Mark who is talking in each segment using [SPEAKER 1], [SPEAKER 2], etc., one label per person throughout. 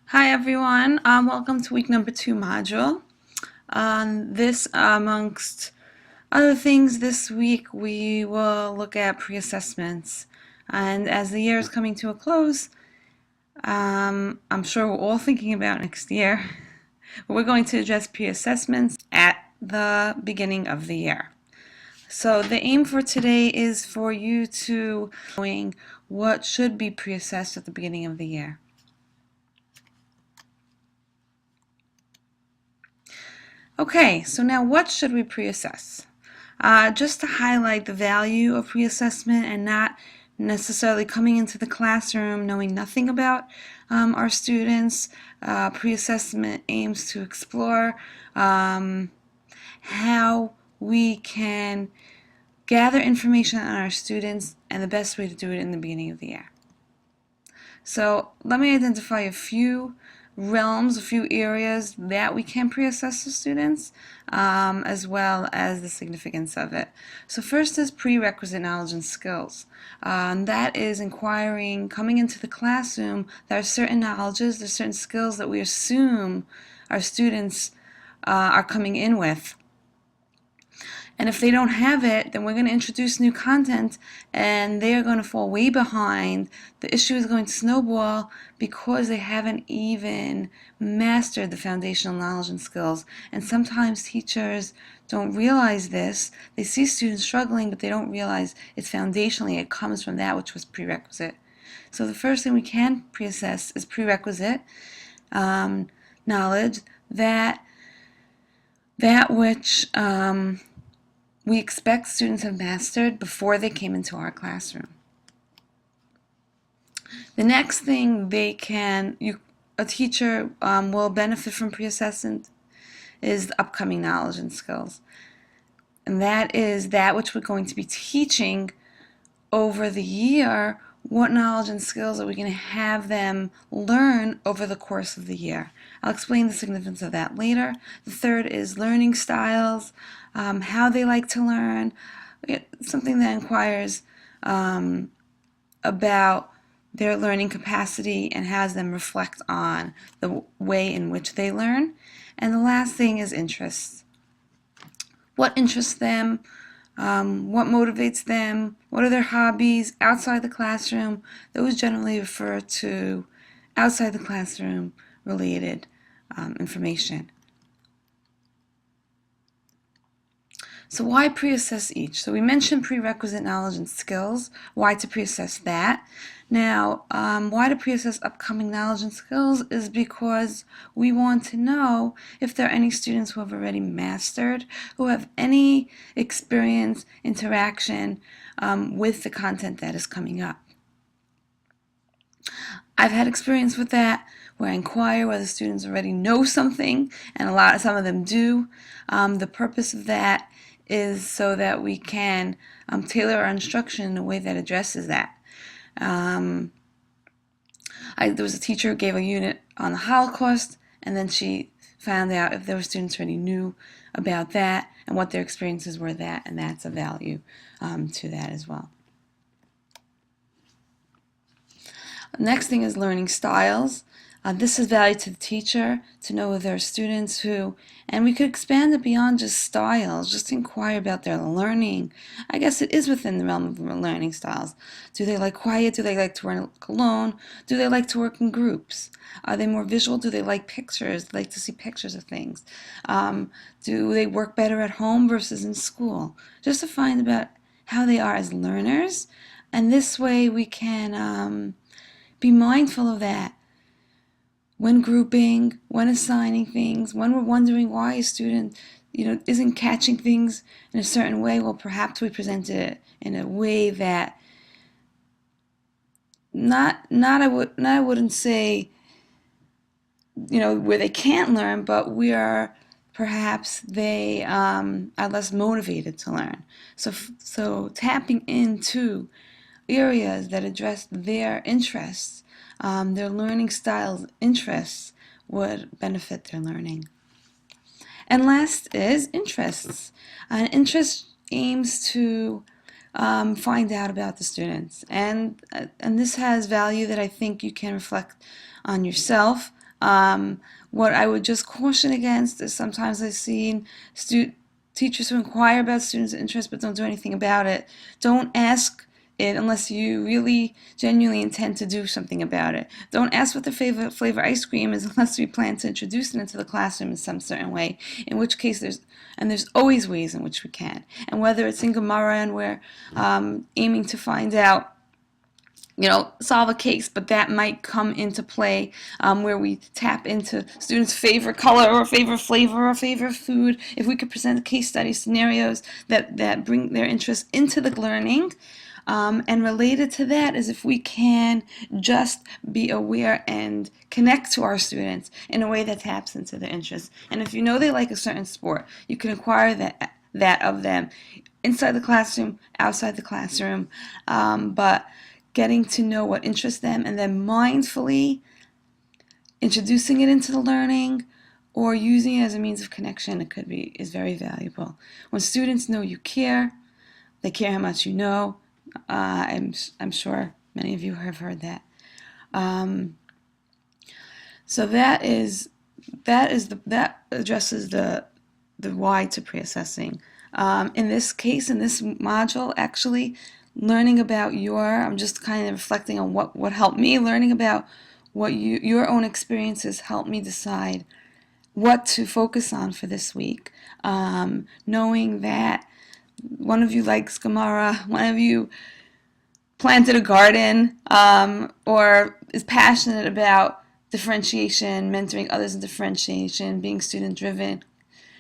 [SPEAKER 1] Hi everyone, welcome to week number 2 module. This, amongst other things, this week we will look at pre-assessments. And as the year is coming to a close, I'm sure we're all thinking about next year. We're going to address pre-assessments at the beginning of the year. So the aim for today is for you to knowing what should be pre-assessed at the beginning of the year. Okay, so now what should we pre-assess? Just to highlight the value of pre-assessment and not necessarily coming into the classroom knowing nothing about our students, pre-assessment aims to explore how we can gather information on our students and the best way to do it in the beginning of the year. So let me identify a few realms, a few areas that we can pre-assess the students, as well as the significance of it. So first is prerequisite knowledge and skills. That is inquiring, coming into the classroom, there are certain knowledges, there's certain skills that we assume our students are coming in with. And if they don't have it, then we're going to introduce new content and they are going to fall way behind. The issue is going to snowball because they haven't even mastered the foundational knowledge and skills. And sometimes teachers don't realize this. They see students struggling, but they don't realize it's foundationally, it comes from that which was prerequisite. So the first thing we can pre-assess is prerequisite knowledge, that which we expect students have mastered before they came into our classroom. The next thing a teacher will benefit from pre-assessment is the upcoming knowledge and skills. And that is that which we're going to be teaching over the year. What knowledge and skills are we going to have them learn over the course of the year? I'll explain the significance of that later. The third is learning styles, how they like to learn, something that inquires about their learning capacity and has them reflect on the way in which they learn. And the last thing is interests. What interests them? What motivates them? What are their hobbies outside the classroom? Those generally refer to outside the classroom related information. So why pre-assess each? So we mentioned prerequisite knowledge and skills. Why to pre-assess that? Now, why to pre-assess upcoming knowledge and skills is because we want to know if there are any students who have already mastered, who have any experience, interaction with the content that is coming up. I've had experience with that, where I inquire whether students already know something, and some of them do. The purpose of that is so that we can tailor our instruction in a way that addresses that. There was a teacher who gave a unit on the Holocaust, and then she found out if there were students who already knew about that and what their experiences were that, and that's a value to that as well. Next thing is learning styles. This is value to the teacher to know there are students who, and we could expand it beyond just styles, just inquire about their learning. I guess it is within the realm of learning styles. Do they like quiet? Do they like to work alone? Do they like to work in groups? Are they more visual? Do they like pictures? Do they like to see pictures of things? Do they work better at home versus in school? Just to find about how they are as learners, and this way we can be mindful of that when grouping, when assigning things, when we're wondering why a student isn't catching things in a certain way. Well, perhaps we present it in a way that I wouldn't say where they can't learn, but perhaps they are less motivated to learn. So tapping into areas that address their interests, their learning styles, interests, would benefit their learning. And last is interests. An interest aims to find out about the students, and this has value that I think you can reflect on yourself. What I would just caution against is sometimes I've seen teachers who inquire about students' interests but don't do anything about it. Don't ask it unless you really genuinely intend to do something about it. Don't ask what the favorite flavor ice cream is unless we plan to introduce it into the classroom in some certain way, in which case there's always ways in which we can. And whether it's in Gemara and we're aiming to find out, solve a case, but that might come into play where we tap into students' favorite color or favorite flavor or favorite food. If we could present case study scenarios that bring their interest into the learning. And related to that is if we can just be aware and connect to our students in a way that taps into their interests. And if you know they like a certain sport, you can acquire that of them inside the classroom, outside the classroom, but getting to know what interests them and then mindfully introducing it into the learning or using it as a means of connection is very valuable. When students know you care, they care how much you know. I'm sure many of you have heard that. So that addresses the why to pre-assessing. In this case, in this module, actually, learning about I'm just kind of reflecting on what helped me, learning about what your own experiences helped me decide what to focus on for this week. Knowing that one of you likes Gemara, one of you planted a garden, or is passionate about differentiation, mentoring others in differentiation, being student-driven.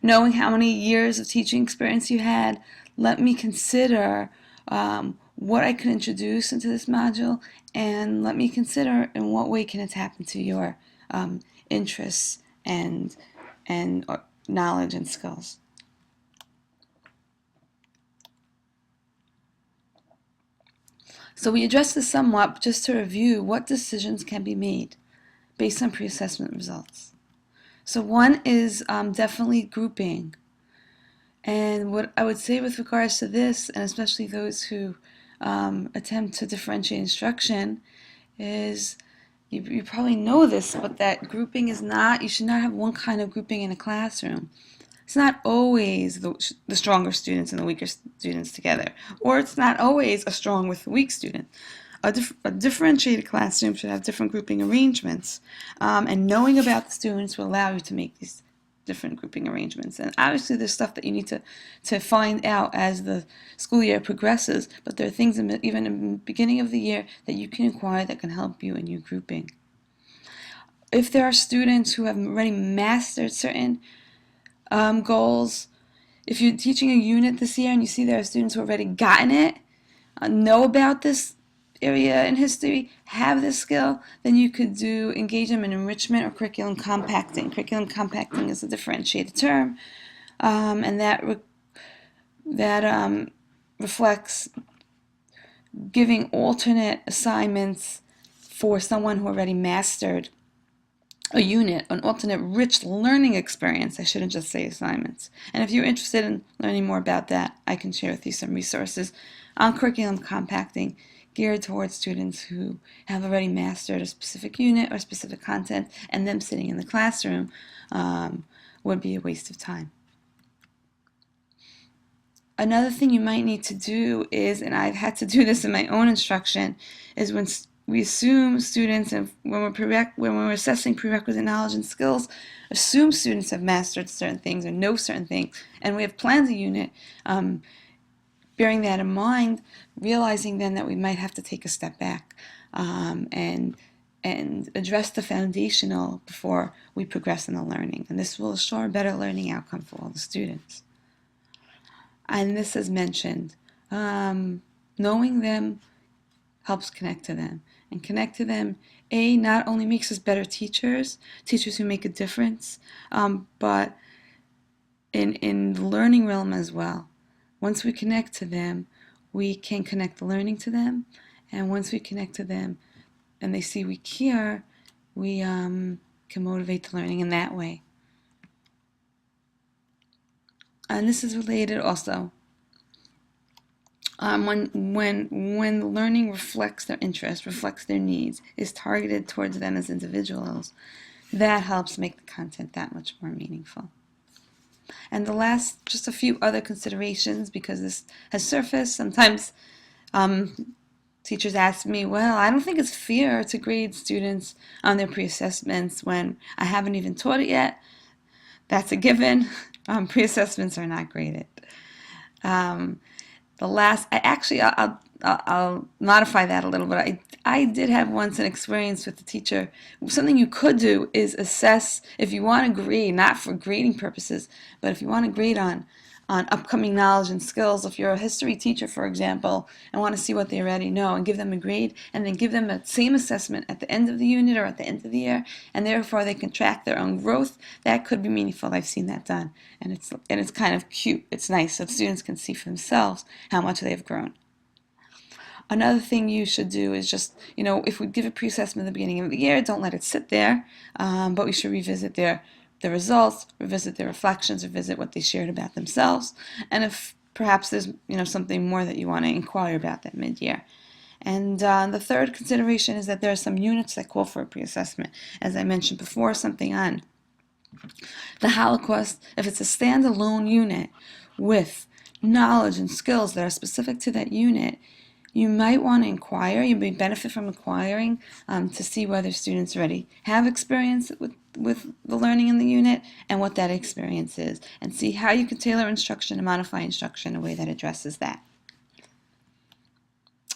[SPEAKER 1] Knowing how many years of teaching experience you had, let me consider what I could introduce into this module, and let me consider in what way can it tap into your interests and knowledge and skills. So we addressed this somewhat, but just to review what decisions can be made based on pre-assessment results. So one is definitely grouping. And what I would say with regards to this, and especially those who attempt to differentiate instruction, is you probably know this, but that grouping is not, you should not have one kind of grouping in a classroom. It's not always the stronger students and the weaker students together, or it's not always a strong with a weak student. A differentiated classroom should have different grouping arrangements, and knowing about the students will allow you to make these different grouping arrangements. And obviously there's stuff that you need to find out as the school year progresses, but there are things even in the beginning of the year that you can acquire that can help you in your grouping. If there are students who have already mastered certain goals, if you're teaching a unit this year and you see there are students who have already gotten it, know about this area in history, have this skill, then you could engage them in enrichment or curriculum compacting. Curriculum compacting is a differentiated term, and that reflects giving alternate assignments for someone who already mastered a unit, an alternate rich learning experience. I shouldn't just say assignments. And if you're interested in learning more about that, I can share with you some resources on curriculum compacting geared towards students who have already mastered a specific unit or specific content, and them sitting in the classroom would be a waste of time. Another thing you might need to do is, and I've had to do this in my own instruction, is when we assume students, and when we're assessing prerequisite knowledge and skills, assume students have mastered certain things or know certain things, and we have planned a unit, bearing that in mind, realizing then that we might have to take a step back and address the foundational before we progress in the learning. And this will assure a better learning outcome for all the students. And this, as mentioned, knowing them helps connect to them. And connect to them, not only makes us better teachers who make a difference, but in the learning realm as well. Once we connect to them, we can connect the learning to them, and once we connect to them and they see we care, we can motivate the learning in that way. And this is related also. When the learning reflects their interest, reflects their needs, is targeted towards them as individuals, That helps make the content that much more meaningful. And the last, just a few other considerations, because this has surfaced. Sometimes teachers ask me, well, I don't think it's fair to grade students on their pre-assessments when I haven't even taught it yet. That's a given. Pre-assessments are not graded. The last, I'll modify that a little bit. I did have once an experience with the teacher. Something you could do is assess if you want to grade, not for grading purposes, but if you want to grade on upcoming knowledge and skills. If you're a history teacher, for example, and want to see what they already know and give them a grade, and then give them that same assessment at the end of the unit or at the end of the year, and therefore they can track their own growth, that could be meaningful. I've seen that done, and it's kind of cute. It's nice so students can see for themselves how much they've grown. Another thing you should do is just, if we give a pre-assessment at the beginning of the year, don't let it sit there, but we should revisit the results, revisit their reflections, revisit what they shared about themselves, and if perhaps there's something more that you want to inquire about that mid-year. And the third consideration is that there are some units that call for a pre-assessment. As I mentioned before, something on the Holocaust, if it's a standalone unit with knowledge and skills that are specific to that unit, you might want to inquire. You may benefit from inquiring to see whether students already have experience with the learning in the unit and what that experience is, and see how you can tailor instruction and modify instruction in a way that addresses that.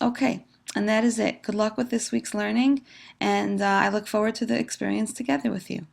[SPEAKER 1] Okay, and that is it. Good luck with this week's learning, and I look forward to the experience together with you.